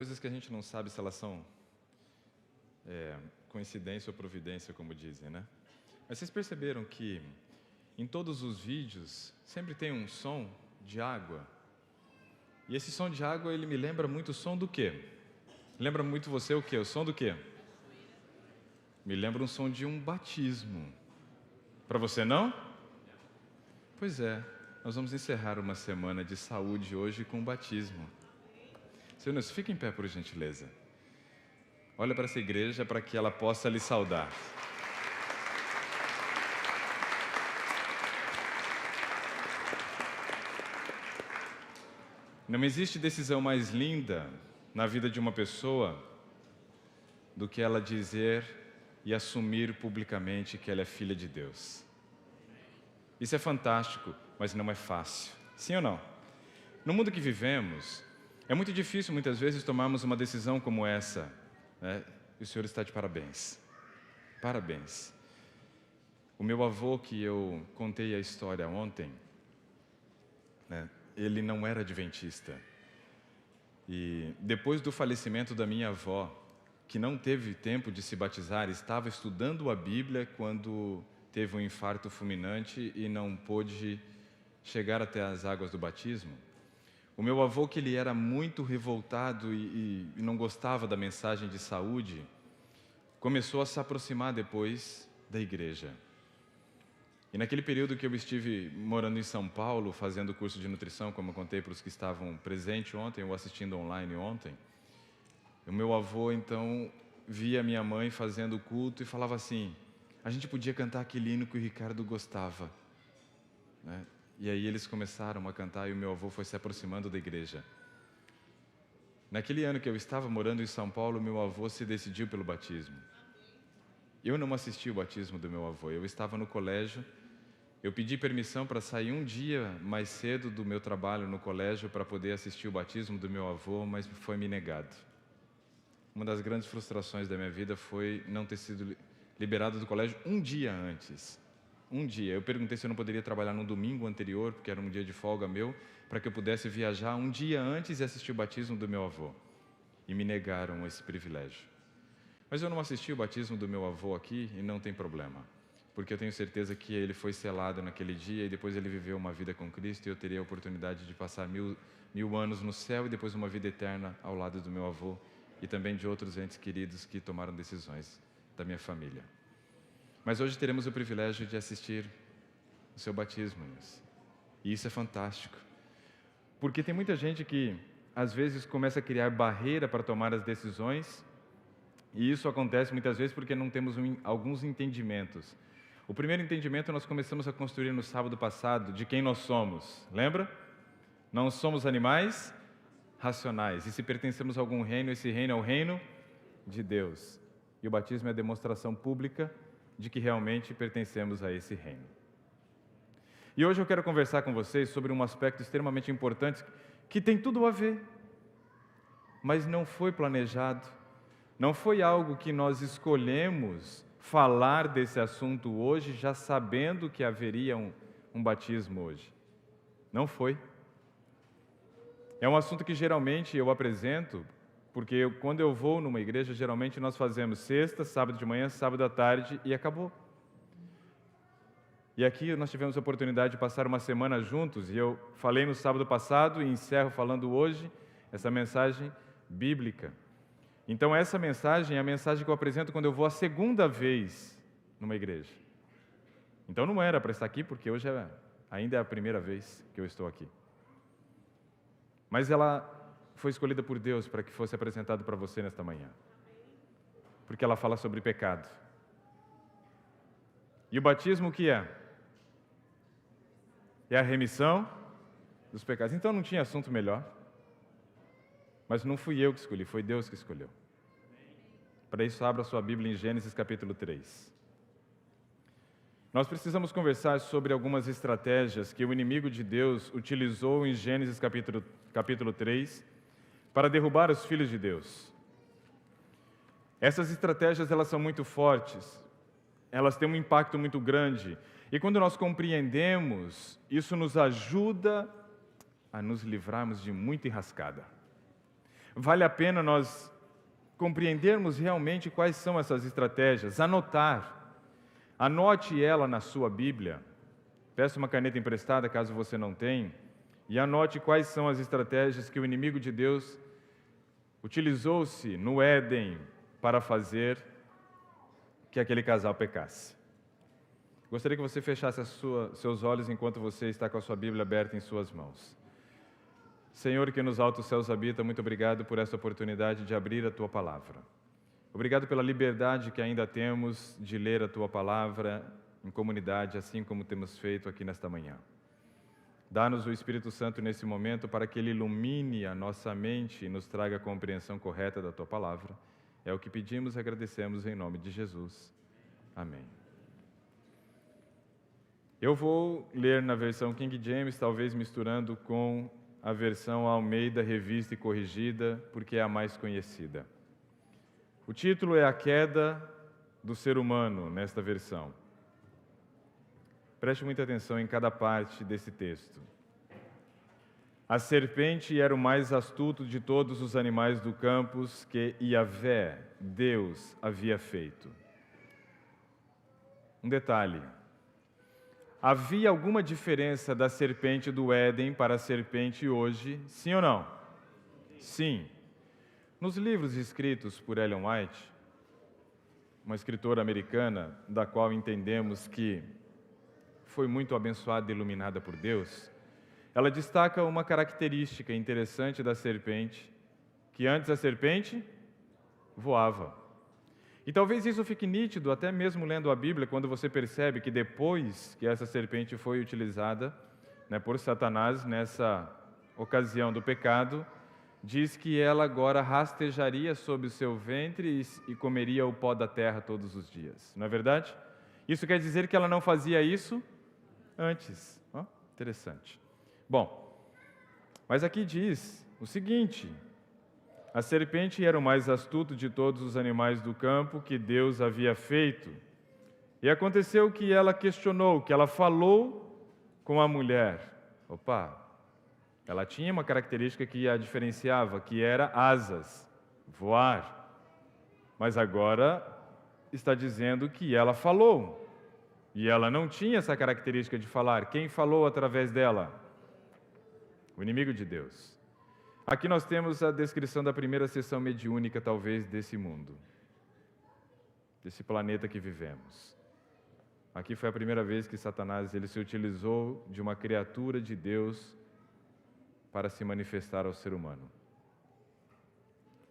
Coisas que a gente não sabe se elas são coincidência ou providência, como dizem, né? Mas vocês perceberam que em todos os vídeos sempre tem um som de água? E esse som de água, ele me lembra muito o som do quê? Lembra muito você o quê? O som do quê? Me lembra um som de um batismo. Para você não? Pois é, nós vamos encerrar uma semana de saúde hoje com o batismo. Senhores, fique em pé, por gentileza. Olha para essa igreja para que ela possa lhe saudar. Não existe decisão mais linda na vida de uma pessoa do que ela dizer e assumir publicamente que ela é filha de Deus. Isso é fantástico, mas não é fácil. Sim ou não? No mundo que vivemos, é muito difícil muitas vezes tomarmos uma decisão como essa, né? E o Senhor está de parabéns. Parabéns. O meu avô, que eu contei a história ontem, né? Ele não era adventista. E depois do falecimento da minha avó, que não teve tempo de se batizar, estava estudando a Bíblia quando teve um infarto fulminante e não pôde chegar até as águas do batismo. O meu avô, que ele era muito revoltado e não gostava da mensagem de saúde, começou a se aproximar depois da igreja. E naquele período que eu estive morando em São Paulo, fazendo o curso de nutrição, como eu contei para os que estavam presentes ontem ou assistindo online ontem, o meu avô, então, via minha mãe fazendo o culto e falava assim: a gente podia cantar aquele hino que o Ricardo gostava, né? E aí eles começaram a cantar e o meu avô foi se aproximando da igreja. Naquele ano que eu estava morando em São Paulo, meu avô se decidiu pelo batismo. Eu não assisti o batismo do meu avô, eu estava no colégio. Eu pedi permissão para sair um dia mais cedo do meu trabalho no colégio para poder assistir o batismo do meu avô, mas foi me negado. Uma das grandes frustrações da minha vida foi não ter sido liberado do colégio um dia antes. Um dia. Eu perguntei se eu não poderia trabalhar no domingo anterior, porque era um dia de folga meu, para que eu pudesse viajar um dia antes e assistir o batismo do meu avô. E me negaram esse privilégio. Mas eu não assisti o batismo do meu avô aqui e não tem problema, porque eu tenho certeza que ele foi selado naquele dia e depois ele viveu uma vida com Cristo e eu teria a oportunidade de passar mil anos no céu e depois uma vida eterna ao lado do meu avô e também de outros entes queridos que tomaram decisões da minha família. Mas hoje teremos o privilégio de assistir o seu batismo, e isso é fantástico, porque tem muita gente que às vezes começa a criar barreira para tomar as decisões, e isso acontece muitas vezes porque não temos alguns entendimentos. O primeiro entendimento nós começamos a construir no sábado passado, de quem nós somos, lembra? Não somos animais racionais, e se pertencemos a algum reino, esse reino é o reino de Deus. E o batismo é a demonstração pública de que realmente pertencemos a esse reino. E hoje eu quero conversar com vocês sobre um aspecto extremamente importante que tem tudo a ver, mas não foi planejado, não foi algo que nós escolhemos falar desse assunto hoje, já sabendo que haveria um batismo hoje. Não foi. É um assunto que geralmente eu apresento, porque quando eu vou numa igreja, geralmente nós fazemos sexta, sábado de manhã, sábado à tarde e acabou. E aqui nós tivemos a oportunidade de passar uma semana juntos, e eu falei no sábado passado e encerro falando hoje essa mensagem bíblica. Então essa mensagem é a mensagem que eu apresento quando eu vou a segunda vez numa igreja. Então não era para estar aqui, porque hoje ainda é a primeira vez que eu estou aqui. Mas ela foi escolhida por Deus para que fosse apresentado para você nesta manhã. Porque ela fala sobre pecado. E o batismo o que é? É a remissão dos pecados. Então não tinha assunto melhor. Mas não fui eu que escolhi, foi Deus que escolheu. Para isso, abra sua Bíblia em Gênesis capítulo 3. Nós precisamos conversar sobre algumas estratégias que o inimigo de Deus utilizou em Gênesis capítulo 3 para derrubar os filhos de Deus. Essas estratégias, elas são muito fortes, elas têm um impacto muito grande, e quando nós compreendemos, isso nos ajuda a nos livrarmos de muita enrascada. Vale a pena nós compreendermos realmente quais são essas estratégias, anotar. Anote ela na sua Bíblia. Peça uma caneta emprestada, caso você não tenha, e anote quais são as estratégias que o inimigo de Deus utilizou-se no Éden para fazer que aquele casal pecasse. Gostaria que você fechasse seus olhos enquanto você está com a sua Bíblia aberta em suas mãos. Senhor, que nos altos céus habita, muito obrigado por essa oportunidade de abrir a Tua Palavra. Obrigado pela liberdade que ainda temos de ler a Tua Palavra em comunidade, assim como temos feito aqui nesta manhã. Dá-nos o Espírito Santo nesse momento para que Ele ilumine a nossa mente e nos traga a compreensão correta da Tua Palavra. É o que pedimos e agradecemos em nome de Jesus. Amém. Eu vou ler na versão King James, talvez misturando com a versão Almeida Revista e Corrigida, porque é a mais conhecida. O título é A Queda do Ser Humano, nesta versão. Preste muita atenção em cada parte desse texto. A serpente era o mais astuto de todos os animais do campo que Yahvé, Deus, havia feito. Um detalhe. Havia alguma diferença da serpente do Éden para a serpente hoje, sim ou não? Sim. Nos livros escritos por Ellen White, uma escritora americana, da qual entendemos que foi muito abençoada e iluminada por Deus, ela destaca uma característica interessante da serpente, que antes a serpente voava. E talvez isso fique nítido, até mesmo lendo a Bíblia, quando você percebe que depois que essa serpente foi utilizada por Satanás nessa ocasião do pecado, diz que ela agora rastejaria sob o seu ventre e comeria o pó da terra todos os dias. Não é verdade? Isso quer dizer que ela não fazia isso antes. Interessante. Bom, mas aqui diz o seguinte: a serpente era o mais astuto de todos os animais do campo que Deus havia feito. E aconteceu que ela questionou, que ela falou com a mulher. Ela tinha uma característica que a diferenciava, que era asas, voar. Mas agora está dizendo que ela falou. E ela não tinha essa característica de falar. Quem falou através dela? O inimigo de Deus. Aqui nós temos a descrição da primeira sessão mediúnica, talvez, desse mundo, desse planeta que vivemos. Aqui foi a primeira vez que Satanás ele se utilizou de uma criatura de Deus para se manifestar ao ser humano.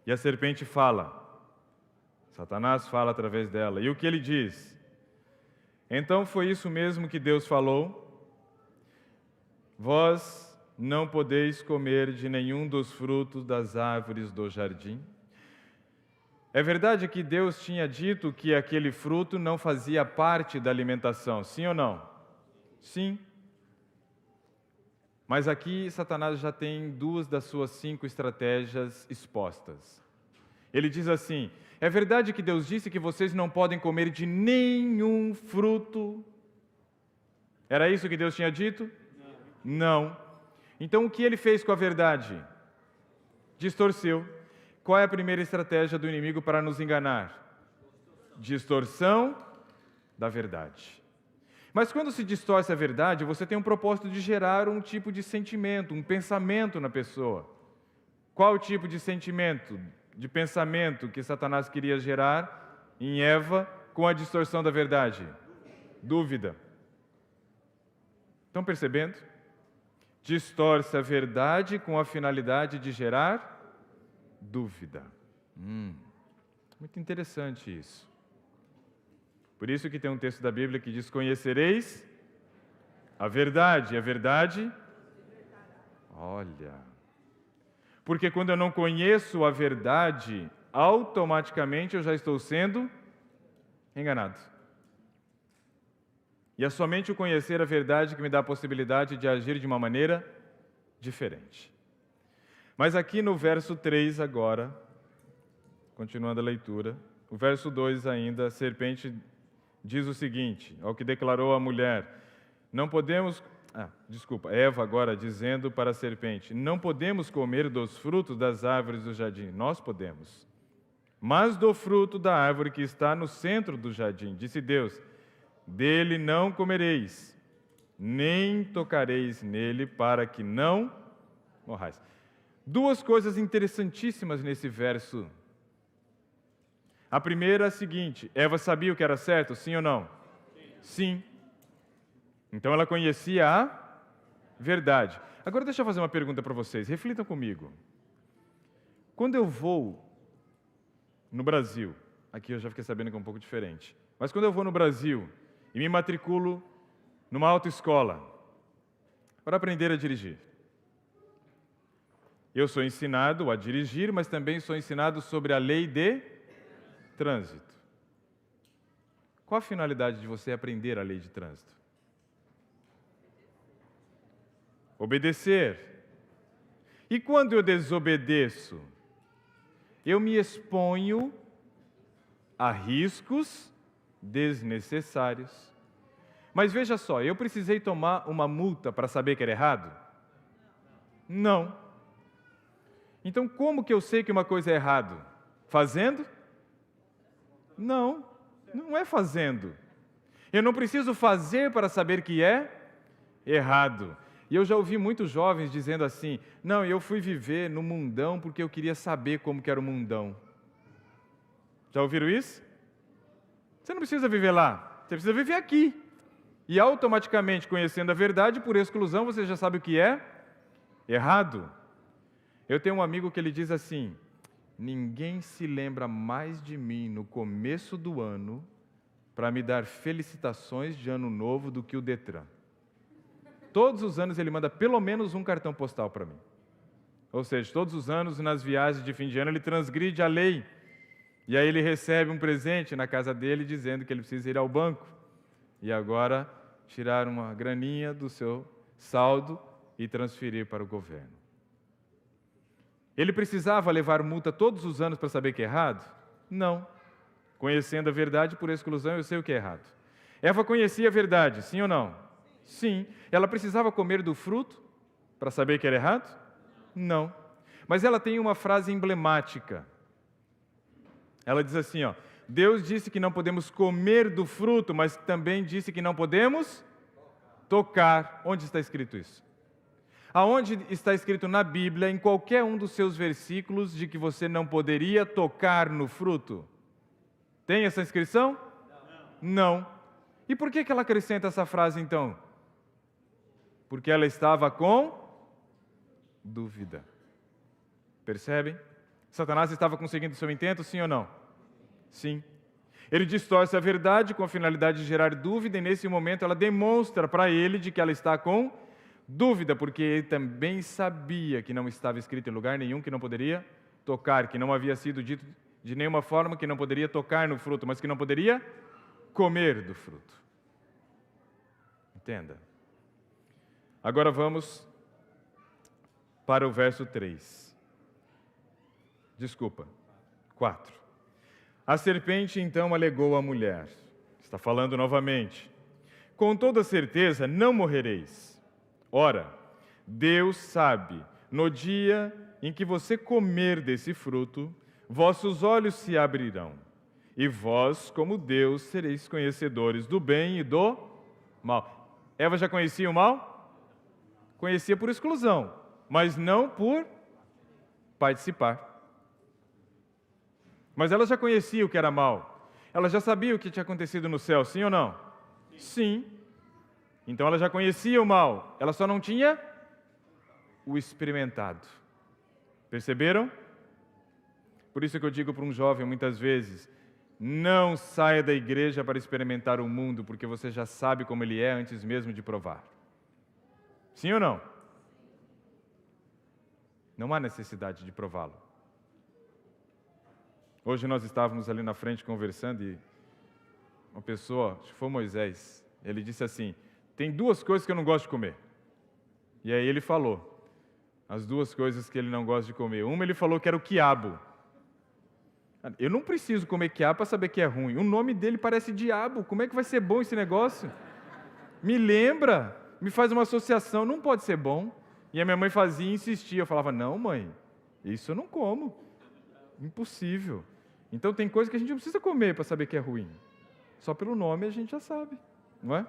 E a serpente fala, Satanás fala através dela. E o que ele diz? Então foi isso mesmo que Deus falou: vós não podeis comer de nenhum dos frutos das árvores do jardim. É verdade que Deus tinha dito que aquele fruto não fazia parte da alimentação, sim ou não? Sim. Mas aqui Satanás já tem 2 das suas 5 estratégias expostas. Ele diz assim: é verdade que Deus disse que vocês não podem comer de nenhum fruto? Era isso que Deus tinha dito? Não. Então, o que ele fez com a verdade? Distorceu. Qual é a primeira estratégia do inimigo para nos enganar? Distorção da verdade. Mas quando se distorce a verdade, você tem um propósito de gerar um tipo de sentimento, um pensamento na pessoa. Qual o tipo de sentimento, de pensamento que Satanás queria gerar em Eva com a distorção da verdade? Dúvida. Estão percebendo? Distorce a verdade com a finalidade de gerar dúvida. Muito interessante isso. Por isso que tem um texto da Bíblia que diz: conhecereis a verdade, e a verdade... Olha... Porque quando eu não conheço a verdade, automaticamente eu já estou sendo enganado. E é somente o conhecer a verdade que me dá a possibilidade de agir de uma maneira diferente. Mas aqui no verso 3 agora, continuando a leitura, o verso 2 ainda, a serpente diz o seguinte, ao que declarou a mulher: não podemos Eva agora dizendo para a serpente: não podemos comer dos frutos das árvores do jardim. Nós podemos. Mas do fruto da árvore que está no centro do jardim, disse Deus: dele não comereis, nem tocareis nele, para que não morrais. Duas coisas interessantíssimas nesse verso. A primeira é a seguinte: Eva sabia o que era certo, sim ou não? Sim. Então ela conhecia a verdade. Agora deixa eu fazer uma pergunta para vocês, reflitam comigo. Quando eu vou no Brasil, aqui eu já fiquei sabendo que é um pouco diferente, mas quando eu vou no Brasil e me matriculo numa autoescola para aprender a dirigir, eu sou ensinado a dirigir, mas também sou ensinado sobre a lei de trânsito. Qual a finalidade de você aprender a lei de trânsito? Obedecer. E quando eu desobedeço, eu me exponho a riscos desnecessários. Mas veja só, eu precisei tomar uma multa para saber que era errado? Não. Então, como que eu sei que uma coisa é errado? Fazendo? Não, não é fazendo. Eu não preciso fazer para saber que é errado. E eu já ouvi muitos jovens dizendo assim: não, eu fui viver no mundão porque eu queria saber como que era o mundão. Já ouviram isso? Você não precisa viver lá, você precisa viver aqui. E automaticamente, conhecendo a verdade, por exclusão, você já sabe o que é errado. Eu tenho um amigo que ele diz assim: ninguém se lembra mais de mim no começo do ano para me dar felicitações de ano novo do que o Detran. Todos os anos ele manda pelo menos um cartão postal para mim. Ou seja, todos os anos nas viagens de fim de ano ele transgride a lei. E aí ele recebe um presente na casa dele dizendo que ele precisa ir ao banco. E agora tirar uma graninha do seu saldo e transferir para o governo. Ele precisava levar multa todos os anos para saber que é errado? Não. Conhecendo a verdade, por exclusão, eu sei o que é errado. Eva conhecia a verdade, sim ou não? Sim. Ela precisava comer do fruto para saber que era errado? Não. Mas ela tem uma frase emblemática. Ela diz assim, Deus disse que não podemos comer do fruto, mas também disse que não podemos tocar. Onde está escrito isso? Aonde está escrito na Bíblia, em qualquer um dos seus versículos, de que você não poderia tocar no fruto? Tem essa inscrição? Não. E por que ela acrescenta essa frase então? Porque ela estava com dúvida. Percebem? Satanás estava conseguindo seu intento, sim ou não? Sim. Ele distorce a verdade com a finalidade de gerar dúvida, e nesse momento ela demonstra para ele de que ela está com dúvida, porque ele também sabia que não estava escrito em lugar nenhum que não poderia tocar, que não havia sido dito de nenhuma forma que não poderia tocar no fruto, mas que não poderia comer do fruto. Entenda. Agora vamos para o verso 3. Desculpa, 4. A serpente então alegou à mulher, está falando novamente: com toda certeza não morrereis. Ora, Deus sabe, no dia em que você comer desse fruto, vossos olhos se abrirão, e vós, como Deus, sereis conhecedores do bem e do mal. Eva já conhecia o mal? Conhecia por exclusão, mas não por participar. Mas ela já conhecia o que era mal. Ela já sabia o que tinha acontecido no céu, sim ou não? Sim. Então ela já conhecia o mal, ela só não tinha o experimentado. Perceberam? Por isso que eu digo para um jovem muitas vezes: não saia da igreja para experimentar o mundo, porque você já sabe como ele é antes mesmo de provar. Sim ou não? Não há necessidade de prová-lo. Hoje nós estávamos ali na frente conversando e uma pessoa, acho que foi Moisés, ele disse assim: tem duas coisas que eu não gosto de comer. E aí ele falou as duas coisas que ele não gosta de comer. Uma, ele falou que era o quiabo. Eu não preciso comer quiabo para saber que é ruim. O nome dele parece diabo. Como é que vai ser bom esse negócio? Me lembra me faz uma associação, não pode ser bom. E a minha mãe fazia e insistia. Eu falava, não, mãe, isso eu não como. Impossível. Então tem coisa que a gente não precisa comer para saber que é ruim. Só pelo nome a gente já sabe, não é?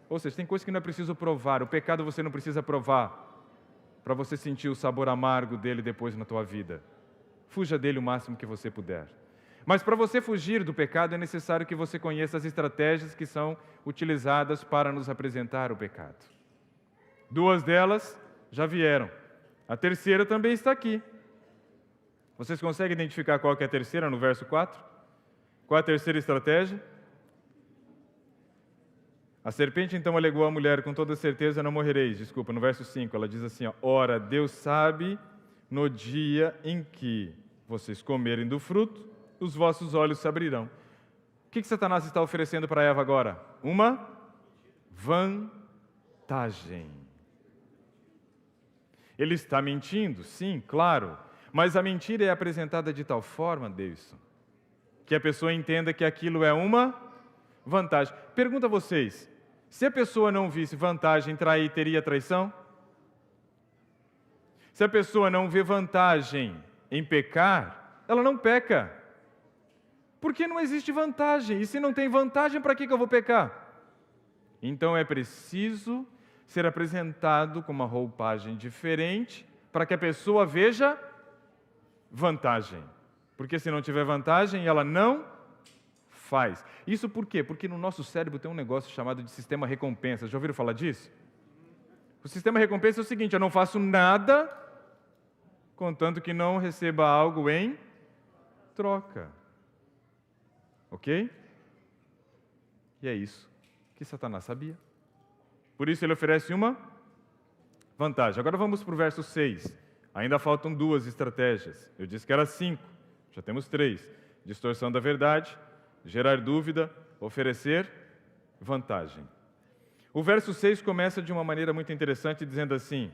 Ou seja, tem coisa que não é preciso provar. O pecado você não precisa provar para você sentir o sabor amargo dele depois na tua vida. Fuja dele o máximo que você puder. Mas para você fugir do pecado é necessário que você conheça as estratégias que são utilizadas para nos apresentar o pecado. 2 delas já vieram. A terceira também está aqui. Vocês conseguem identificar qual que é a terceira no verso 4? Qual é a terceira estratégia? A serpente então alegou à mulher, com toda certeza não morrereis. Desculpa, no verso 5 ela diz assim, ora, Deus sabe no dia em que vocês comerem do fruto, os vossos olhos se abrirão. O que Satanás está oferecendo para Eva agora? Uma vantagem. Ele está mentindo? Sim, claro. Mas a mentira é apresentada de tal forma, Davidson, que a pessoa entenda que aquilo é uma vantagem. Pergunto a vocês, se a pessoa não visse vantagem em trair, teria traição? Se a pessoa não vê vantagem em pecar, ela não peca. Porque não existe vantagem. E se não tem vantagem, para que eu vou pecar? Então é preciso ser apresentado com uma roupagem diferente para que a pessoa veja vantagem. Porque se não tiver vantagem, ela não faz. Isso por quê? Porque no nosso cérebro tem um negócio chamado de sistema recompensa. Já ouviram falar disso? O sistema recompensa é o seguinte, eu não faço nada, contanto que não receba algo em troca. Ok? E é isso que Satanás sabia. Por isso ele oferece uma vantagem. Agora vamos para o verso 6. Ainda faltam 2 estratégias. Eu disse que era 5, já temos 3. Distorção da verdade, gerar dúvida, oferecer vantagem. O verso 6 começa de uma maneira muito interessante, dizendo assim,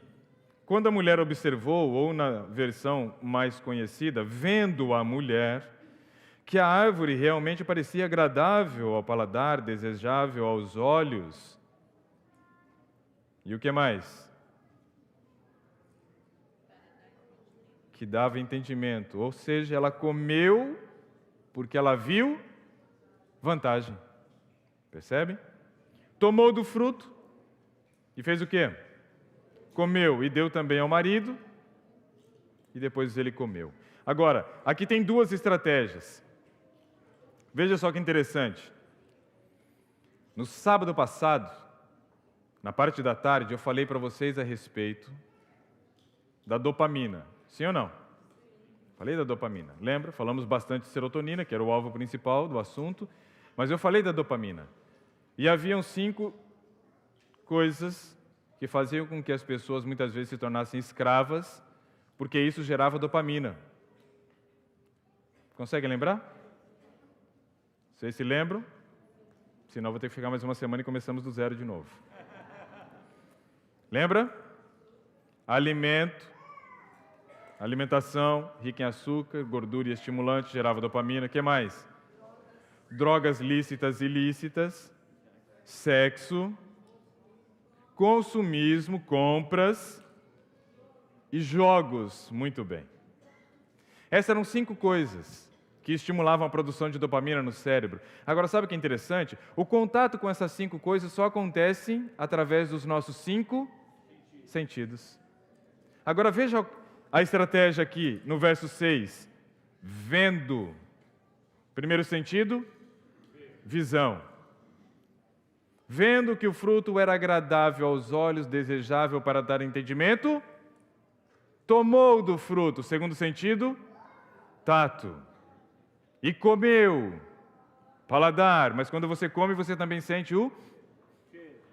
quando a mulher observou, ou na versão mais conhecida, vendo a mulher, que a árvore realmente parecia agradável ao paladar, desejável aos olhos. E o que mais? Que dava entendimento. Ou seja, ela comeu porque ela viu vantagem. Percebe? Tomou do fruto e fez o quê? Comeu e deu também ao marido e depois ele comeu. Agora, aqui tem 2 estratégias. Veja só que interessante. No sábado passado, na parte da tarde, eu falei para vocês a respeito da dopamina. Sim ou não? Falei da dopamina. Lembra? Falamos bastante de serotonina, que era o alvo principal do assunto, mas eu falei da dopamina. E haviam 5 coisas que faziam com que as pessoas muitas vezes se tornassem escravas, porque isso gerava dopamina. Consegue lembrar? Vocês se lembram? Senão vou ter que ficar mais uma semana e começamos do zero de novo. Lembra? Alimentação rica em açúcar, gordura e estimulante, gerava dopamina. O que mais? Drogas lícitas e ilícitas, sexo, consumismo, compras e jogos. Muito bem. Essas eram 5 coisas que estimulavam a produção de dopamina no cérebro. Agora, sabe o que é interessante? O contato com essas 5 coisas só acontece através dos nossos 5 sentidos. Agora, veja a estratégia aqui no verso 6. Vendo. Primeiro sentido, visão. Vendo que o fruto era agradável aos olhos, desejável para dar entendimento, tomou do fruto. Segundo sentido, tato. E comeu, paladar. Mas quando você come, você também sente o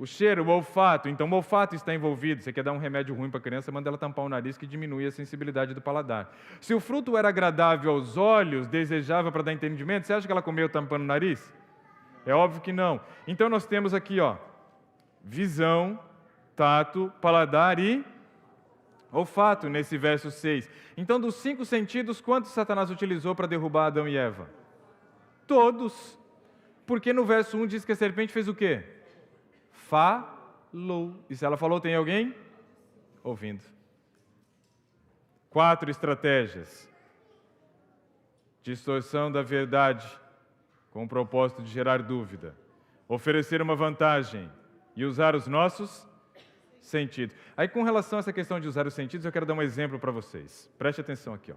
cheiro, o olfato. Então o olfato está envolvido. Você quer dar um remédio ruim para a criança, manda ela tampar o nariz que diminui a sensibilidade do paladar. Se o fruto era agradável aos olhos, desejável para dar entendimento, você acha que ela comeu tampando o nariz? É óbvio que não. Então nós temos aqui, visão, tato, paladar e olfato nesse verso 6. Então, dos 5 sentidos, quantos Satanás utilizou para derrubar Adão e Eva? Todos. Porque no verso 1 diz que a serpente fez o quê? E se ela falou, tem alguém ouvindo. 4 estratégias. Distorção da verdade, com o propósito de gerar dúvida. Oferecer uma vantagem e usar os nossos sentidos. Aí, com relação a essa questão de usar os sentidos, eu quero dar um exemplo para vocês. Preste atenção aqui, ó.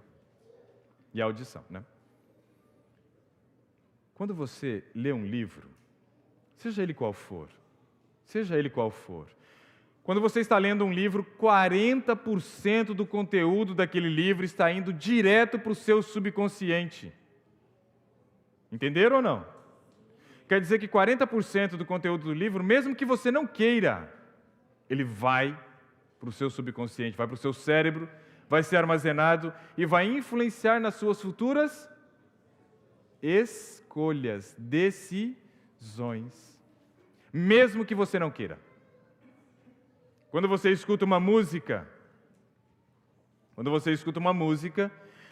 E a audição, né? Quando você lê um livro, seja ele qual for, quando você está lendo um livro, 40% do conteúdo daquele livro está indo direto para o seu subconsciente. Entenderam ou não? Quer dizer que 40% do conteúdo do livro, mesmo que você não queira, ele vai para o seu subconsciente, vai para o seu cérebro, vai ser armazenado e vai influenciar nas suas futuras escolhas, decisões, mesmo que você não queira. Quando você escuta uma música,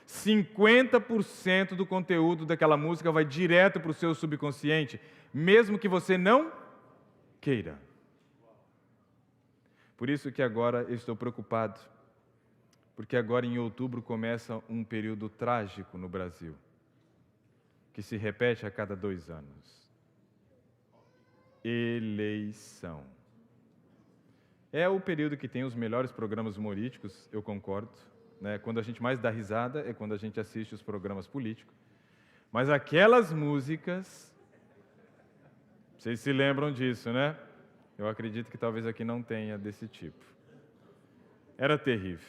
50% do conteúdo daquela música vai direto para o seu subconsciente, mesmo que você não queira. Por isso que agora eu estou preocupado, porque agora em outubro começa um período trágico no Brasil, que se repete a cada 2 anos. Eleição. É o período que tem os melhores programas humorísticos, eu concordo, né? Quando a gente mais dá risada é quando a gente assiste os programas políticos. Mas aquelas músicas, vocês se lembram disso, né? Eu acredito que talvez aqui não tenha desse tipo. Era terrível.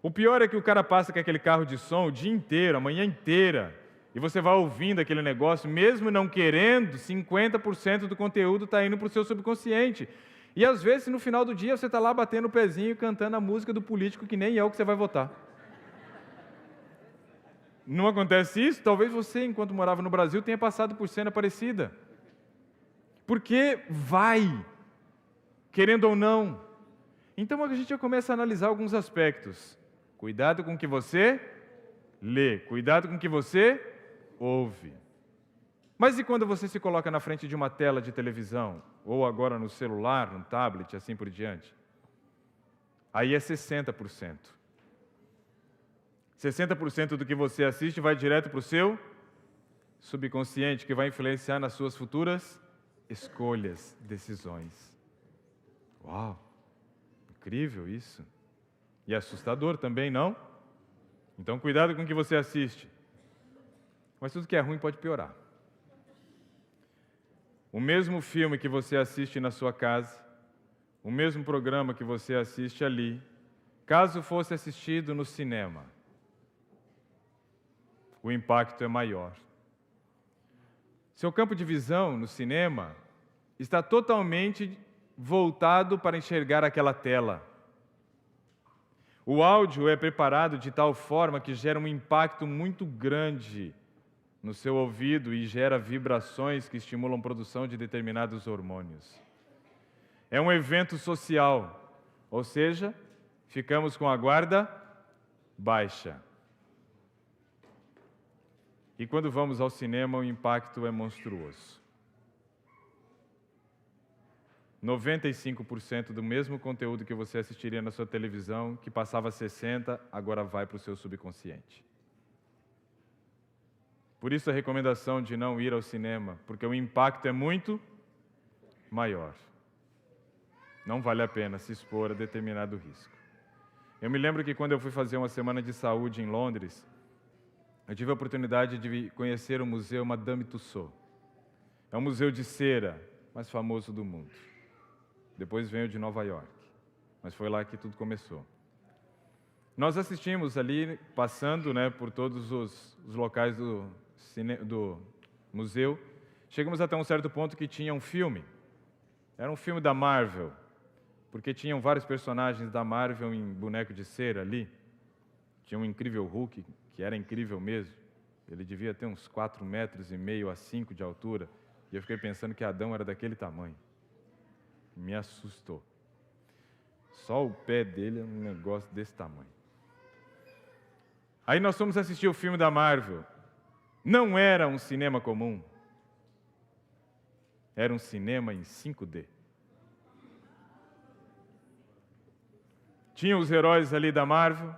O pior é que o cara passa com aquele carro de som o dia inteiro, a manhã inteira, e você vai ouvindo aquele negócio, mesmo não querendo, 50% do conteúdo está indo para o seu subconsciente. E às vezes, no final do dia, você está lá batendo o pezinho e cantando a música do político que nem é o que você vai votar. Não acontece isso? Talvez você, enquanto morava no Brasil, tenha passado por cena parecida. Porque vai, querendo ou não. Então a gente já começa a analisar alguns aspectos. Cuidado com o que você lê, cuidado com o que você ouve. Mas e quando você se coloca na frente de uma tela de televisão, ou agora no celular, no tablet, assim por diante? Aí é 60%. 60% do que você assiste vai direto para o seu subconsciente, que vai influenciar nas suas futuras escolhas, decisões. Uau! Incrível isso. E assustador também, não? Então, cuidado com o que você assiste. Mas tudo que é ruim pode piorar. O mesmo filme que você assiste na sua casa, o mesmo programa que você assiste ali, caso fosse assistido no cinema, o impacto é maior. Seu campo de visão no cinema está totalmente voltado para enxergar aquela tela. O áudio é preparado de tal forma que gera um impacto muito grande no seu ouvido e gera vibrações que estimulam a produção de determinados hormônios. É um evento social, ou seja, ficamos com a guarda baixa. E quando vamos ao cinema, o impacto é monstruoso. 95% do mesmo conteúdo que você assistiria na sua televisão, que passava 60%, agora vai para o seu subconsciente. Por isso a recomendação de não ir ao cinema, porque o impacto é muito maior. Não vale a pena se expor a determinado risco. Eu me lembro que quando eu fui fazer uma semana de saúde em Londres, eu tive a oportunidade de conhecer o Museu Madame Tussauds. É um museu de cera mais famoso do mundo. Depois veio de Nova York, mas foi lá que tudo começou. Nós assistimos ali, passando, né, por todos os locais do museu. Chegamos até um certo ponto que tinha um filme. Era um filme da Marvel, porque tinham vários personagens da Marvel em boneco de cera ali. Tinha um incrível Hulk, que era incrível mesmo. Ele devia ter uns 4,5 metros a 5 de altura. E eu fiquei pensando que Adão era daquele tamanho. Me assustou. Só o pé dele é um negócio desse tamanho. Aí nós fomos assistir o filme da Marvel. Não era um cinema comum. Era um cinema em 5D. Tinha os heróis ali da Marvel,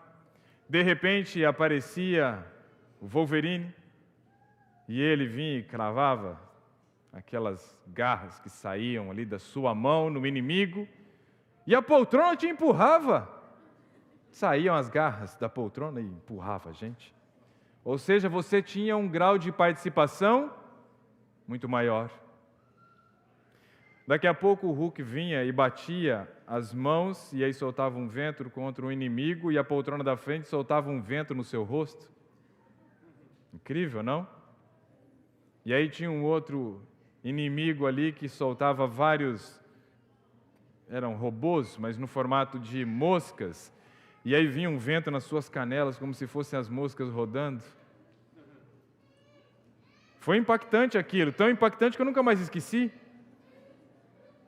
de repente aparecia o Wolverine, e ele vinha e cravava aquelas garras que saíam ali da sua mão no inimigo, e a poltrona te empurrava. Saíam as garras da poltrona e empurrava a gente. Ou seja, você tinha um grau de participação muito maior. Daqui a pouco o Hulk vinha e batia as mãos, e aí soltava um vento contra o inimigo, e a poltrona da frente soltava um vento no seu rosto. Incrível, não? E aí tinha um outro inimigo ali que soltava vários, eram robôs, mas no formato de moscas, e aí vinha um vento nas suas canelas, como se fossem as moscas rodando. Foi impactante aquilo, tão impactante que eu nunca mais esqueci.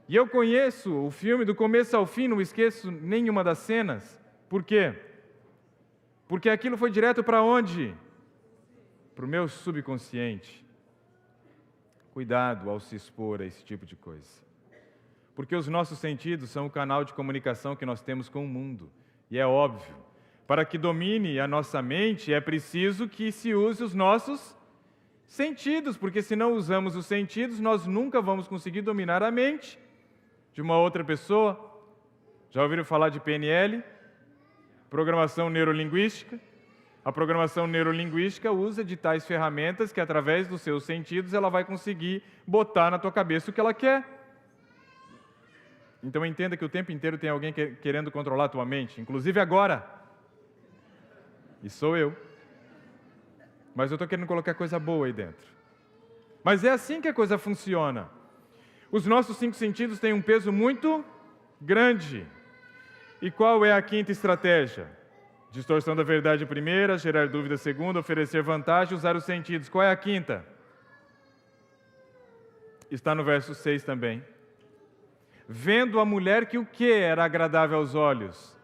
E eu conheço o filme do começo ao fim, não esqueço nenhuma das cenas. Por quê? Porque aquilo foi direto para onde? Para o meu subconsciente. Cuidado ao se expor a esse tipo de coisa. Porque os nossos sentidos são o canal de comunicação que nós temos com o mundo. E é óbvio, para que domine a nossa mente, é preciso que se use os nossos sentidos, porque se não usamos os sentidos, nós nunca vamos conseguir dominar a mente de uma outra pessoa. Já ouviram falar de PNL? Programação neurolinguística. A programação neurolinguística usa de tais ferramentas que, através dos seus sentidos, ela vai conseguir botar na tua cabeça o que ela quer. Então entenda que o tempo inteiro tem alguém querendo controlar a tua mente, inclusive agora. E sou eu. Mas eu estou querendo colocar coisa boa aí dentro. Mas é assim que a coisa funciona. Os nossos 5 sentidos têm um peso muito grande. E qual é a quinta estratégia? Distorção da verdade primeira, gerar dúvida segunda, oferecer vantagem, usar os sentidos. Qual é a quinta? Está no verso 6 também. Vendo a mulher que o que era agradável aos olhos?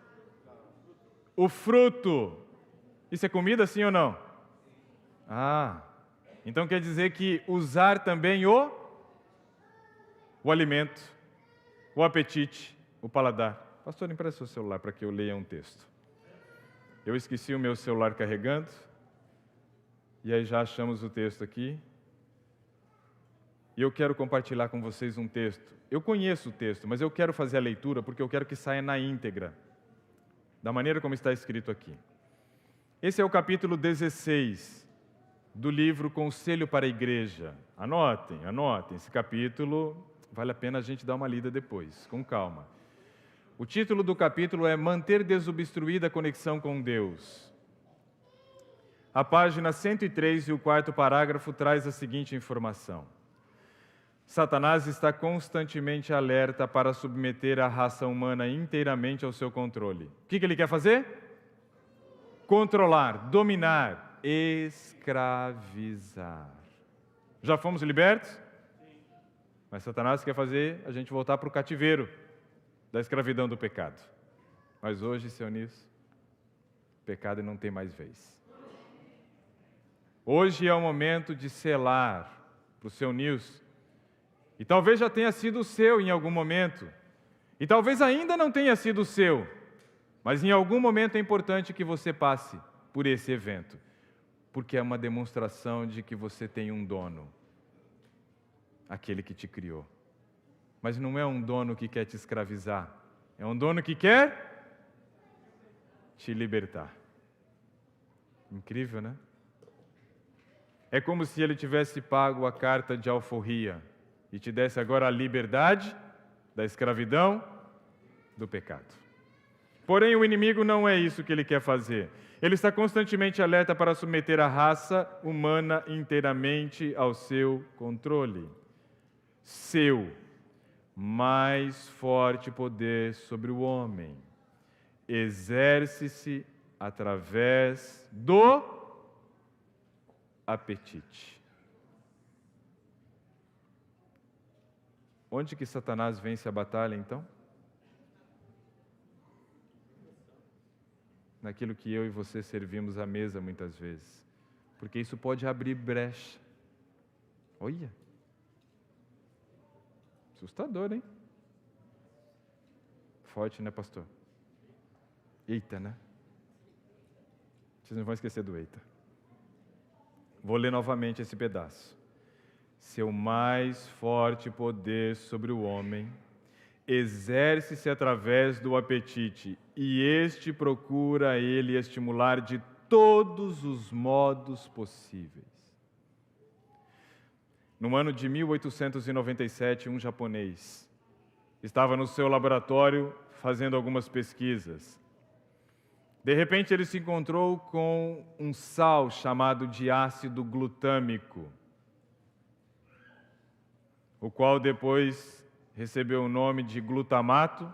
O fruto. Isso é comida, sim ou não? Então quer dizer que usar também o alimento, o apetite, o paladar. Pastor, empresta o seu celular para que eu leia um texto. Eu esqueci o meu celular carregando, e aí já achamos o texto aqui. E eu quero compartilhar com vocês um texto. Eu conheço o texto, mas eu quero fazer a leitura porque eu quero que saia na íntegra, da maneira como está escrito aqui. Esse é o capítulo 16 do livro Conselho para a Igreja. Anotem. Esse capítulo vale a pena a gente dar uma lida depois, com calma. O título do capítulo é Manter desobstruída a conexão com Deus. A página 103 e o 4º parágrafo traz a seguinte informação. Satanás está constantemente alerta para submeter a raça humana inteiramente ao seu controle. O que ele quer fazer? Controlar, dominar, escravizar. Já fomos libertos? Sim. Mas Satanás quer fazer a gente voltar para o cativeiro da escravidão do pecado. Mas hoje, seu Nilson, o pecado não tem mais vez. Hoje é o momento de selar para o seu Nilson. E talvez já tenha sido o seu em algum momento. E talvez ainda não tenha sido o seu. Mas em algum momento é importante que você passe por esse evento. Porque é uma demonstração de que você tem um dono. Aquele que te criou. Mas não é um dono que quer te escravizar. É um dono que quer te libertar. Incrível, né? É como se ele tivesse pago a carta de alforria e te desse agora a liberdade da escravidão do pecado. Porém, o inimigo não é isso que ele quer fazer. Ele está constantemente alerta para submeter a raça humana inteiramente ao seu controle. Seu mais forte poder sobre o homem exerce-se através do apetite. Onde que Satanás vence a batalha, então? Naquilo que eu e você servimos à mesa muitas vezes. Porque isso pode abrir brecha. Olha. Assustador, hein? Forte, né, pastor? Eita, né? Vocês não vão esquecer do eita. Vou ler novamente esse pedaço. Seu mais forte poder sobre o homem exerce-se através do apetite, e este procura ele estimular de todos os modos possíveis. No ano de 1897, um japonês estava no seu laboratório fazendo algumas pesquisas. De repente, ele se encontrou com um sal chamado de ácido glutâmico, o qual depois recebeu o nome de glutamato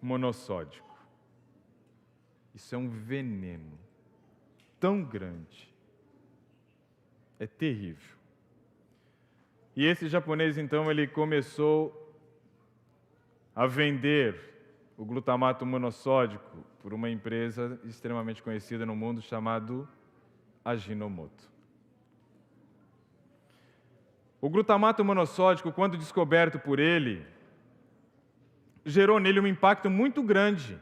monossódico. Isso é um veneno tão grande. É terrível. E esse japonês, então, ele começou a vender o glutamato monossódico por uma empresa extremamente conhecida no mundo chamada Ajinomoto. O glutamato monossódico, quando descoberto por ele, gerou nele um impacto muito grande,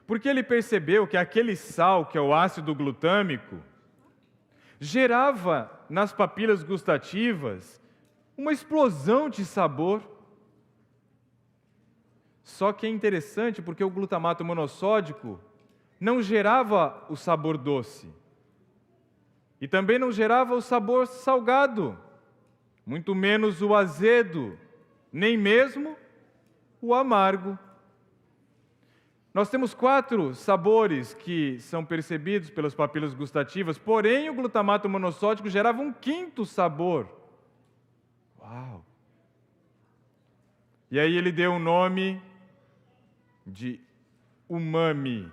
porque ele percebeu que aquele sal, que é o ácido glutâmico, gerava nas papilas gustativas uma explosão de sabor. Só que é interessante porque o glutamato monossódico não gerava o sabor doce e também não gerava o sabor salgado, muito menos o azedo, nem mesmo o amargo. Nós temos 4 sabores que são percebidos pelas papilas gustativas, porém o glutamato monossódico gerava um 5º sabor. Uau! E aí ele deu o nome de umami.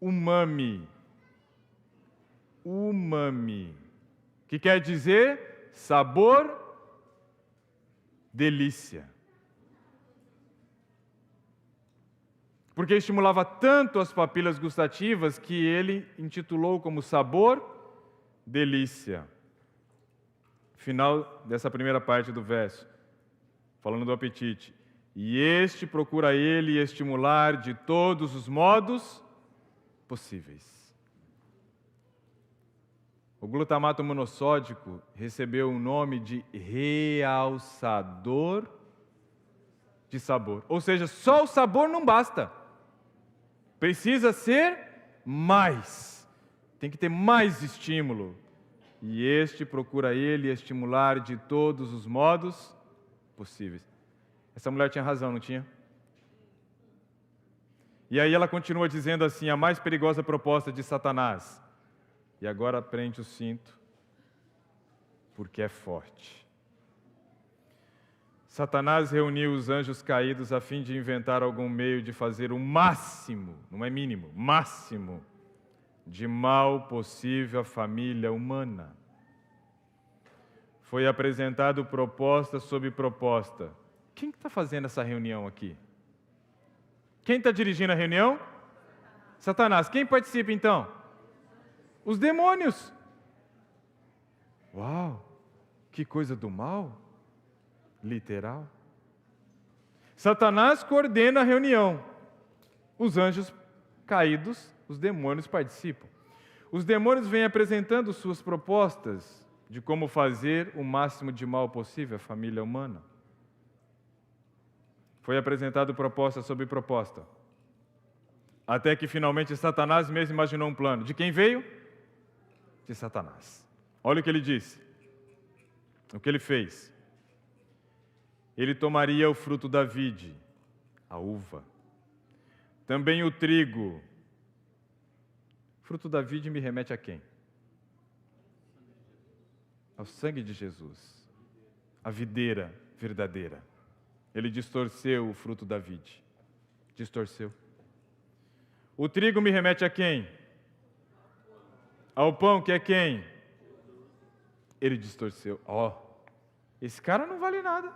Umami. Umami. Que quer dizer sabor, delícia. Porque estimulava tanto as papilas gustativas que ele intitulou como sabor, delícia. Final dessa primeira parte do verso, falando do apetite. E este procura ele estimular de todos os modos possíveis. O glutamato monossódico recebeu o nome de realçador de sabor. Ou seja, só o sabor não basta. Precisa ser mais. Tem que ter mais estímulo. E este procura ele estimular de todos os modos possíveis. Essa mulher tinha razão, não tinha? E aí ela continua dizendo assim, a mais perigosa proposta de Satanás. E agora prende o cinto, porque é forte. Satanás reuniu os anjos caídos a fim de inventar algum meio de fazer o máximo, não é mínimo, máximo, de mal possível à família humana. Foi apresentado proposta sobre proposta. Quem está fazendo essa reunião aqui? Quem está dirigindo a reunião? Satanás. Quem participa então? Os demônios. Uau! Que coisa do mal? Literal. Satanás coordena a reunião. Os anjos caídos, os demônios participam. Os demônios vêm apresentando suas propostas de como fazer o máximo de mal possível à família humana. Foi apresentado proposta sobre proposta. Até que finalmente Satanás mesmo imaginou um plano. De quem veio? De Satanás. Olha o que ele disse. O que ele fez. Ele tomaria o fruto da vide, a uva. Também o trigo. Fruto da vide me remete a quem? Ao sangue de Jesus. A videira verdadeira. Ele distorceu o fruto da vide. Distorceu. O trigo me remete a quem? Ao pão, que é quem? Ele distorceu. Esse cara não vale nada.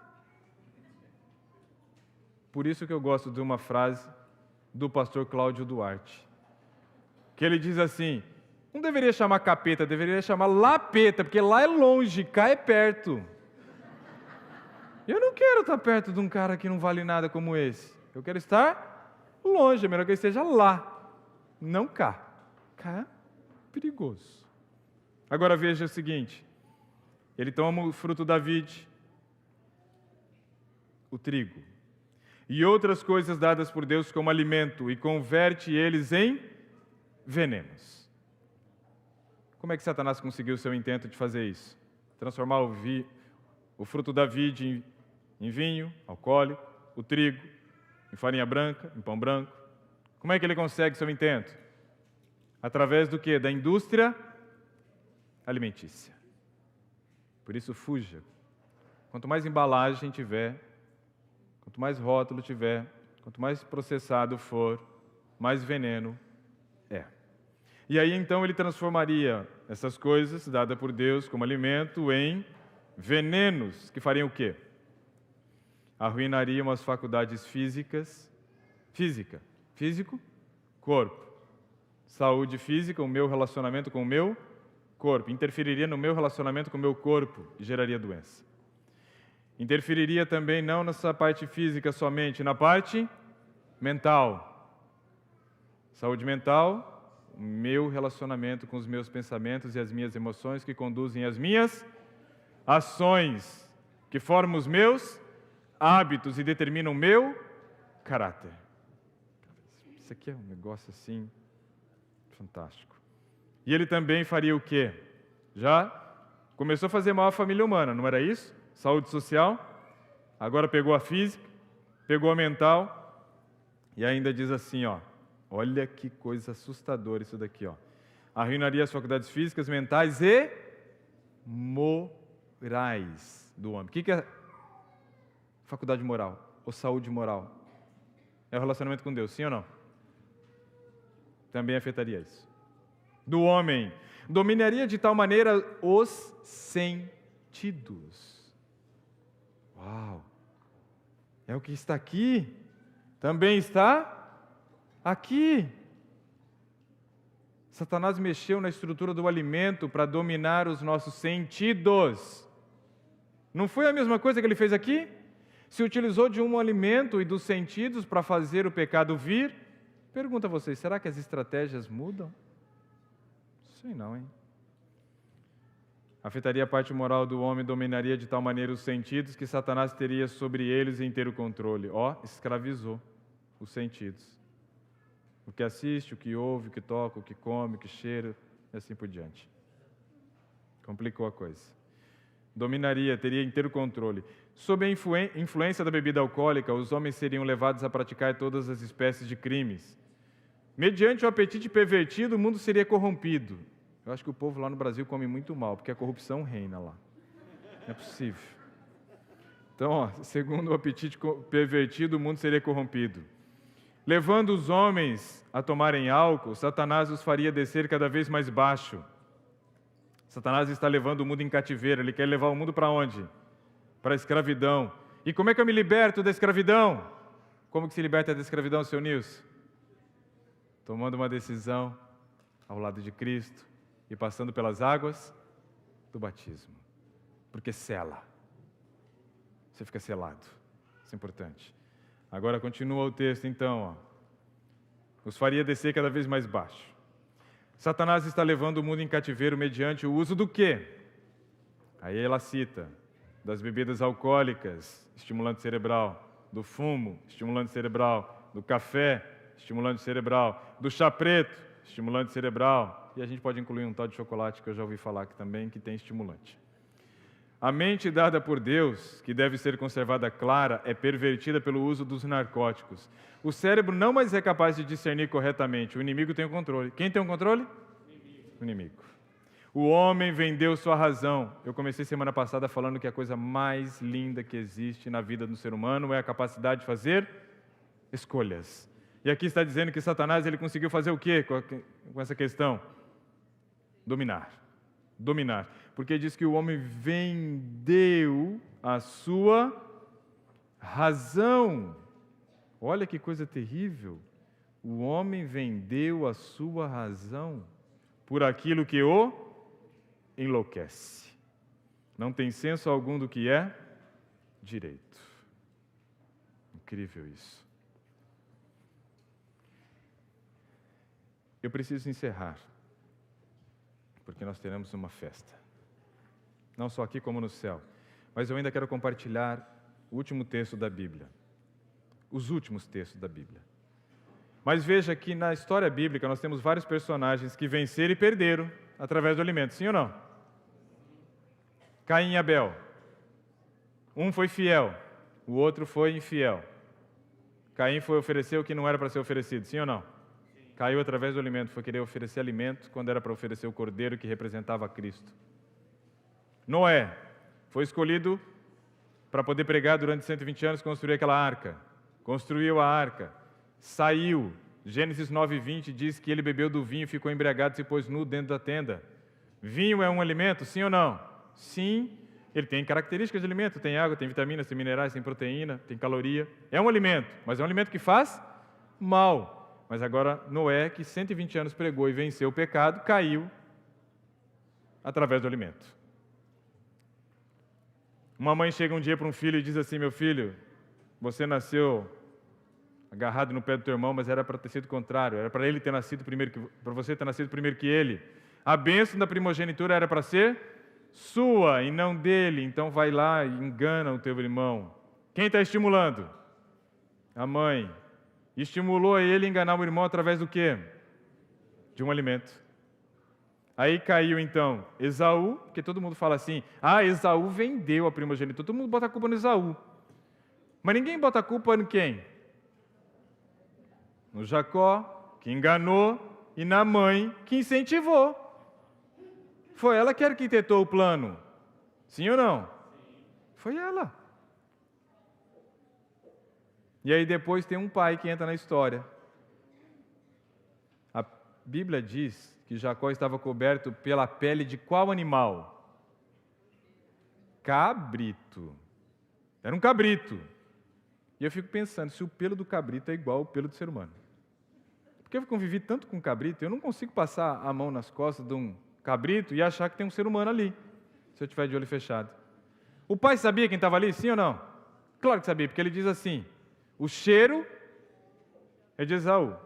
Por isso que eu gosto de uma frase do pastor Cláudio Duarte, que ele diz assim, não deveria chamar capeta, deveria chamar lapeta, porque lá é longe, cá é perto. Eu não quero estar perto de um cara que não vale nada como esse. Eu quero estar longe, é melhor que ele esteja lá, não cá. Cá é perigoso. Agora veja o seguinte, ele toma o fruto da vide, o trigo, e outras coisas dadas por Deus como alimento, e converte eles em venenos. Como é que Satanás conseguiu o seu intento de fazer isso? Transformar o fruto da vide em vinho alcoólico, o trigo em farinha branca, em pão branco. Como é que ele consegue seu intento? Através do quê? Da indústria alimentícia. Por isso, fuja. Quanto mais embalagem tiver, quanto mais rótulo tiver, quanto mais processado for, mais veneno é. E aí, então, ele transformaria essas coisas, dadas por Deus como alimento, em venenos, que fariam o quê? Arruinariam as faculdades físico, corpo. Saúde física, o meu relacionamento com o meu corpo. Interferiria no meu relacionamento com o meu corpo e geraria doença. Interferiria também não nessa parte física somente, na parte mental. Saúde mental, o meu relacionamento com os meus pensamentos e as minhas emoções que conduzem as minhas ações, que formam os meus hábitos e determinam o meu caráter. Isso aqui é um negócio assim fantástico. E ele também faria o quê? Já começou a fazer mal à família humana, não era isso? Saúde social, agora pegou a física, pegou a mental, e ainda diz assim, ó, olha que coisa assustadora isso daqui, ó. Arruinaria as faculdades físicas, mentais e morais do homem. O que é faculdade moral ou saúde moral? É o relacionamento com Deus, sim ou não? Também afetaria isso. Do homem, dominaria de tal maneira os sentidos. Uau! É o que está aqui, também está aqui. Satanás mexeu na estrutura do alimento para dominar os nossos sentidos. Não foi a mesma coisa que ele fez aqui? Se utilizou de um alimento e dos sentidos para fazer o pecado vir. Pergunto a vocês, será que as estratégias mudam? Sei não, hein? Afetaria a parte moral do homem, dominaria de tal maneira os sentidos que Satanás teria sobre eles inteiro controle. Ó, escravizou os sentidos. O que assiste, o que ouve, o que toca, o que come, o que cheira, e assim por diante. Complicou a coisa. Dominaria, teria inteiro controle. Sob a influência da bebida alcoólica, os homens seriam levados a praticar todas as espécies de crimes. Mediante o apetite pervertido, o mundo seria corrompido. Eu acho que o povo lá no Brasil come muito mal, porque a corrupção reina lá. Não é possível. Então, ó, segundo o apetite pervertido, o mundo seria corrompido. Levando os homens a tomarem álcool, Satanás os faria descer cada vez mais baixo. Satanás está levando o mundo em cativeiro. Ele quer levar o mundo para onde? Para a escravidão. E como é que eu me liberto da escravidão? Como que se liberta da escravidão, seu Nilson? Tomando uma decisão ao lado de Cristo e passando pelas águas do batismo. Porque sela. Você fica selado. Isso é importante. Agora continua o texto, então. Ó. Os faria descer cada vez mais baixo. Satanás está levando o mundo em cativeiro mediante o uso do quê? Aí ela cita, das bebidas alcoólicas, estimulante cerebral, do fumo, estimulante cerebral, do café, estimulante cerebral, do chá preto, estimulante cerebral, e a gente pode incluir um tal de chocolate que eu já ouvi falar aqui também, que tem estimulante. A mente dada por Deus, que deve ser conservada clara, é pervertida pelo uso dos narcóticos. O cérebro não mais é capaz de discernir corretamente. O inimigo tem o controle. Quem tem o controle? O inimigo. O homem vendeu sua razão. Eu comecei semana passada falando que a coisa mais linda que existe na vida do ser humano é a capacidade de fazer escolhas. E aqui está dizendo que Satanás ele conseguiu fazer o quê com essa questão? Dominar. Porque diz que o homem vendeu a sua razão. Olha que coisa terrível. O homem vendeu a sua razão por aquilo que o enlouquece. Não tem senso algum do que é direito. Incrível isso. Eu preciso encerrar, porque nós teremos uma festa. Não só aqui como no céu. Mas eu ainda quero compartilhar o último texto da Bíblia. Os últimos textos da Bíblia. Mas veja que na história bíblica nós temos vários personagens que venceram e perderam através do alimento. Sim ou não? Caim e Abel. Um foi fiel, o outro foi infiel. Caim foi oferecer o que não era para ser oferecido. Sim ou não? Caiu através do alimento, foi querer oferecer alimento quando era para oferecer o cordeiro que representava Cristo. Noé foi escolhido para poder pregar durante 120 anos, construir aquela arca. Construiu a arca, saiu. Gênesis 9:20 diz que ele bebeu do vinho, ficou embriagado e se pôs nu dentro da tenda. Vinho é um alimento, sim ou não? Sim, ele tem características de alimento, tem água, tem vitaminas, tem minerais, tem proteína, tem caloria. É um alimento, mas é um alimento que faz mal. Mas agora Noé, que 120 anos pregou e venceu o pecado, caiu através do alimento. Uma mãe chega um dia para um filho e diz assim: meu filho, você nasceu agarrado no pé do teu irmão, mas era para ter sido o contrário, era para ele ter nascido primeiro, para você ter nascido primeiro que ele. A bênção da primogenitura era para ser sua e não dele, então vai lá e engana o teu irmão. Quem está estimulando? A mãe. Estimulou ele a enganar o irmão através do quê? De um alimento. Aí caiu então Esaú, porque todo mundo fala assim: Esaú vendeu a primogenitura. Todo mundo bota a culpa no Esaú. Mas ninguém bota a culpa em quem? No Jacó, que enganou, e na mãe, que incentivou. Foi ela que arquitetou o plano. Sim ou não? Foi ela. E aí depois tem um pai que entra na história. A Bíblia diz que Jacó estava coberto pela pele de qual animal? Cabrito. Era um cabrito. E eu fico pensando, se o pelo do cabrito é igual ao pelo do ser humano. Porque eu convivi tanto com cabrito, eu não consigo passar a mão nas costas de um cabrito e achar que tem um ser humano ali, se eu estiver de olho fechado. O pai sabia quem estava ali, sim ou não? Claro que sabia, porque ele diz assim: o cheiro é de Esaú.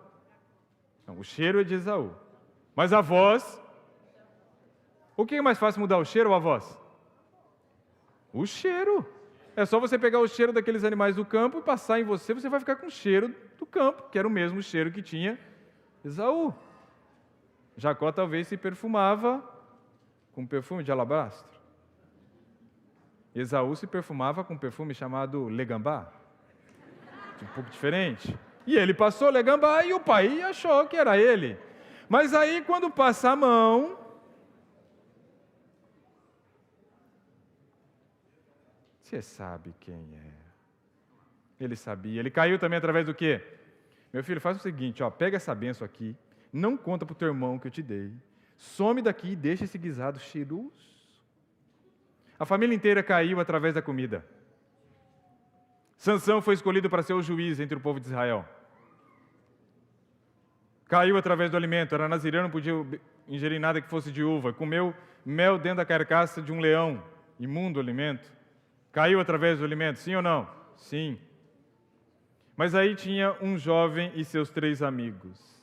Não, o cheiro é de Esaú. Mas a voz... O que é mais fácil mudar, o cheiro ou a voz? O cheiro. É só você pegar o cheiro daqueles animais do campo e passar em você, você vai ficar com o cheiro do campo, que era o mesmo cheiro que tinha Esaú. Jacó talvez se perfumava com perfume de alabastro. Esaú se perfumava com um perfume chamado legambá. Um pouco diferente. E ele passou legambá e o pai achou que era ele. Mas aí quando passa a mão, você sabe quem é. Ele sabia. Ele caiu também através do quê? Meu filho, faz o seguinte, pega essa bênção aqui, não conta para o teu irmão que eu te dei, some daqui e deixa esse guisado cheiroso. A família inteira caiu através da comida. Sansão foi escolhido para ser o juiz entre o povo de Israel. Caiu através do alimento, era nazireu, não podia ingerir nada que fosse de uva, comeu mel dentro da carcaça de um leão, imundo alimento. Caiu através do alimento, sim ou não? Sim. Mas aí tinha um jovem e seus 3 amigos.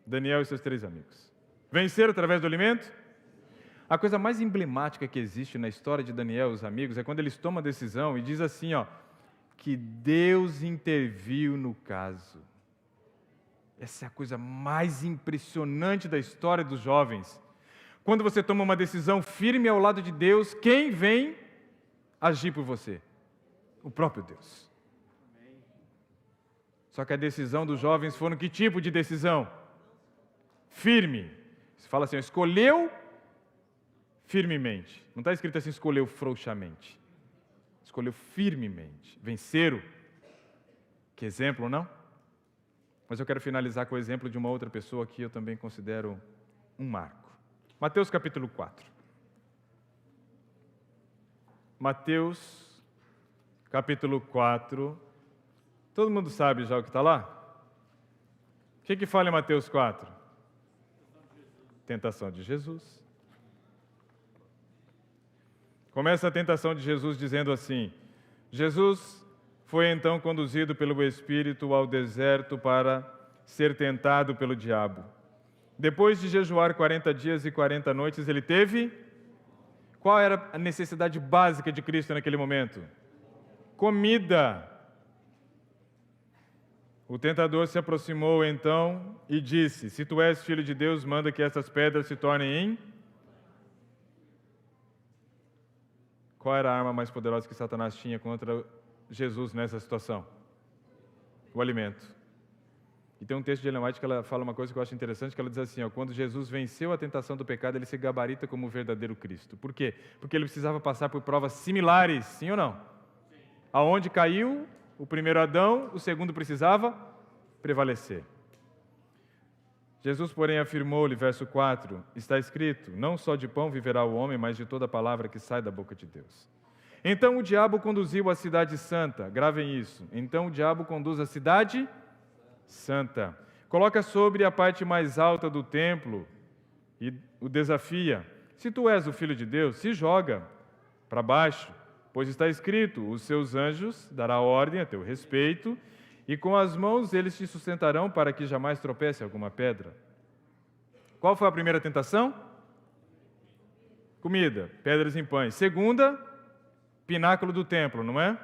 Daniel e seus 3 amigos. Venceram através do alimento? A coisa mais emblemática que existe na história de Daniel e os amigos é quando eles tomam a decisão e diz assim, que Deus interviu no caso. Essa é a coisa mais impressionante da história dos jovens. Quando você toma uma decisão firme ao lado de Deus, quem vem agir por você? O próprio Deus. Só que a decisão dos jovens foi que tipo de decisão? Firme. Você fala assim, escolheu firmemente. Não está escrito assim, escolheu frouxamente. Escolheu firmemente. Venceram. Que exemplo, não? Mas eu quero finalizar com o exemplo de uma outra pessoa que eu também considero um marco. Mateus capítulo 4. Mateus capítulo 4. Todo mundo sabe já o que está lá? O que fala em Mateus 4? Tentação de Jesus. Começa a tentação de Jesus dizendo assim: Jesus foi então conduzido pelo Espírito ao deserto para ser tentado pelo diabo. Depois de jejuar 40 dias e 40 noites, ele teve... Qual era a necessidade básica de Cristo naquele momento? Comida. O tentador se aproximou então e disse: se tu és filho de Deus, manda que essas pedras se tornem em... Qual era a arma mais poderosa que Satanás tinha contra Jesus nessa situação? O alimento. E tem um texto de Ellen White que ela fala uma coisa que eu acho interessante, que ela diz assim, quando Jesus venceu a tentação do pecado, ele se gabarita como o verdadeiro Cristo. Por quê? Porque ele precisava passar por provas similares, sim ou não? Sim. Aonde caiu o primeiro Adão, o segundo precisava prevalecer. Jesus, porém, afirmou-lhe, verso 4, está escrito, não só de pão viverá o homem, mas de toda palavra que sai da boca de Deus. Então o diabo conduziu a cidade santa, gravem isso, então o diabo conduz a cidade santa, coloca sobre a parte mais alta do templo e o desafia, se tu és o Filho de Deus, se joga para baixo, pois está escrito, os seus anjos dará ordem a teu respeito, e com as mãos eles te sustentarão para que jamais tropece alguma pedra. Qual foi a primeira tentação? Comida, pedras em pães. Segunda, pináculo do templo, não é?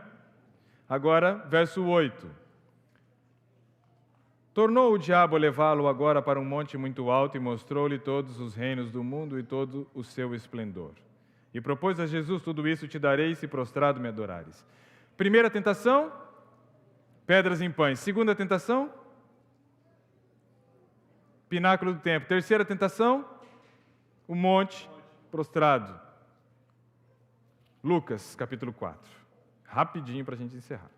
Agora, verso 8. Tornou o diabo a levá-lo agora para um monte muito alto e mostrou-lhe todos os reinos do mundo e todo o seu esplendor. E propôs a Jesus, tudo isso te darei se prostrado me adorares. Primeira tentação, pedras em pães. Segunda tentação, pináculo do templo. Terceira tentação, o monte prostrado. Lucas, capítulo 4. Rapidinho para a gente encerrar.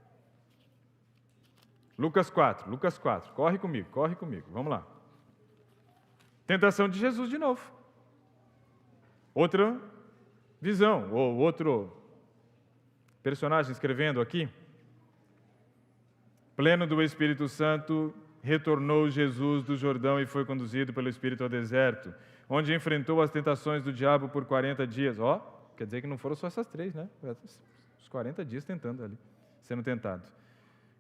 Lucas 4, corre comigo, vamos lá. Tentação de Jesus de novo. Outra visão, ou outro personagem escrevendo aqui. Pleno do Espírito Santo, retornou Jesus do Jordão e foi conduzido pelo Espírito ao deserto, onde enfrentou as tentações do diabo por 40 dias. Quer dizer que não foram só essas 3, né? Os 40 dias tentando ali, sendo tentado.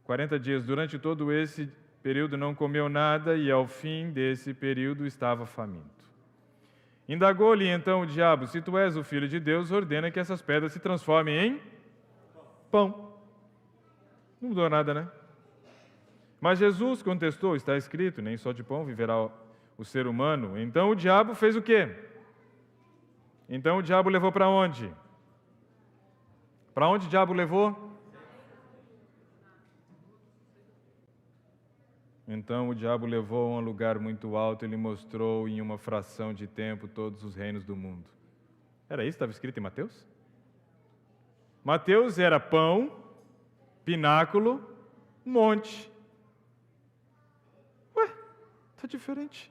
40 dias, durante todo esse período não comeu nada e ao fim desse período estava faminto. Indagou-lhe então o diabo, se tu és o Filho de Deus, ordena que essas pedras se transformem em pão. Não mudou nada, né? Mas Jesus contestou, está escrito, nem só de pão viverá o ser humano. Então o diabo fez o quê? Então o diabo levou para onde? Para onde o diabo levou? Então o diabo levou a um lugar muito alto e lhe mostrou em uma fração de tempo todos os reinos do mundo. Era isso que estava escrito em Mateus? Mateus era pão, pináculo, monte. Ué, está diferente.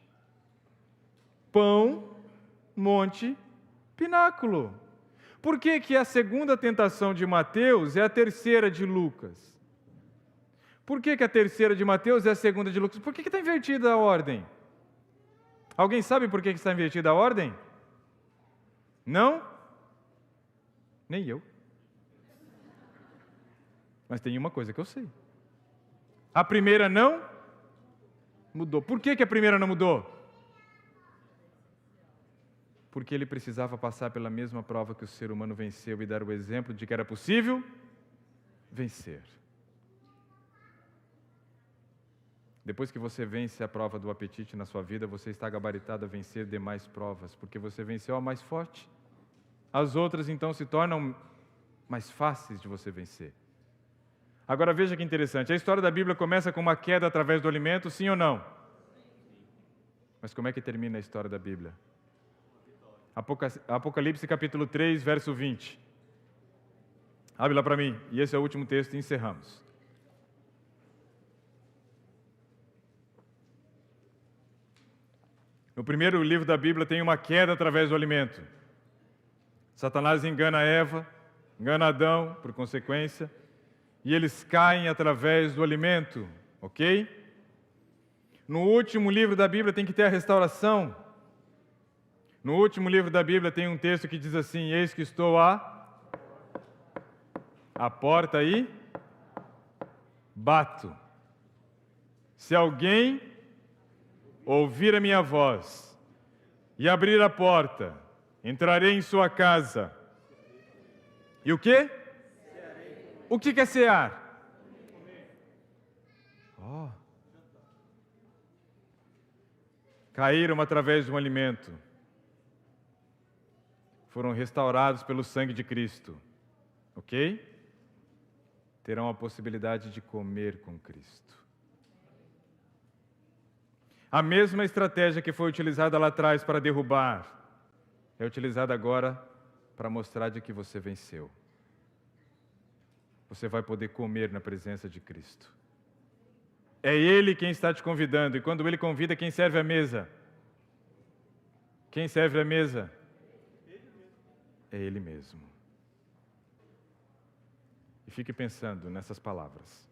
Pão, monte, pináculo. Por que que a segunda tentação de Mateus é a terceira de Lucas? Por que que a terceira de Mateus é a segunda de Lucas? Por que está invertida a ordem? Alguém sabe por que está invertida a ordem? Não? Nem eu. Mas tem uma coisa que eu sei. A primeira não mudou. Por que que a primeira não mudou? Porque ele precisava passar pela mesma prova que o ser humano venceu e dar o exemplo de que era possível vencer. Depois que você vence a prova do apetite na sua vida, você está gabaritado a vencer demais provas, porque você venceu a mais forte. As outras, então, se tornam mais fáceis de você vencer. Agora, veja que interessante. A história da Bíblia começa com uma queda através do alimento, sim ou não? Mas como é que termina a história da Bíblia? Apocalipse, capítulo 3, verso 20. Abre lá para mim. E esse é o último texto e encerramos. No primeiro livro da Bíblia tem uma queda através do alimento. Satanás engana Eva, engana Adão, por consequência, e eles caem através do alimento, ok? No último livro da Bíblia tem que ter a restauração. No último livro da Bíblia tem um texto que diz assim, eis que estou à porta e bato. Se alguém ouvir a minha voz e abrir a porta, entrarei em sua casa. E o quê? O que é cear? Oh. Caíram através de um alimento. Foram restaurados pelo sangue de Cristo. Ok? Terão a possibilidade de comer com Cristo. A mesma estratégia que foi utilizada lá atrás para derrubar, é utilizada agora para mostrar de que você venceu. Você vai poder comer na presença de Cristo. É Ele quem está te convidando, e quando Ele convida, quem serve a mesa? Quem serve a mesa? É Ele mesmo. E fique pensando nessas palavras.